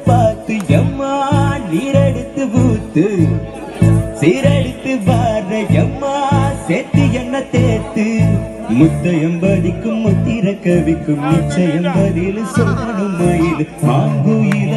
பார்த்து எம்மா நீரெடுத்து ஊத்து சீரடித்து பார எம்மா சேர்த்து என்ன தேத்து முத்தயம் பதிக்கும் முத்திர கவிக்கும் நிச்சயம் பதில் சொல்லணும் மயில் மாங்குயில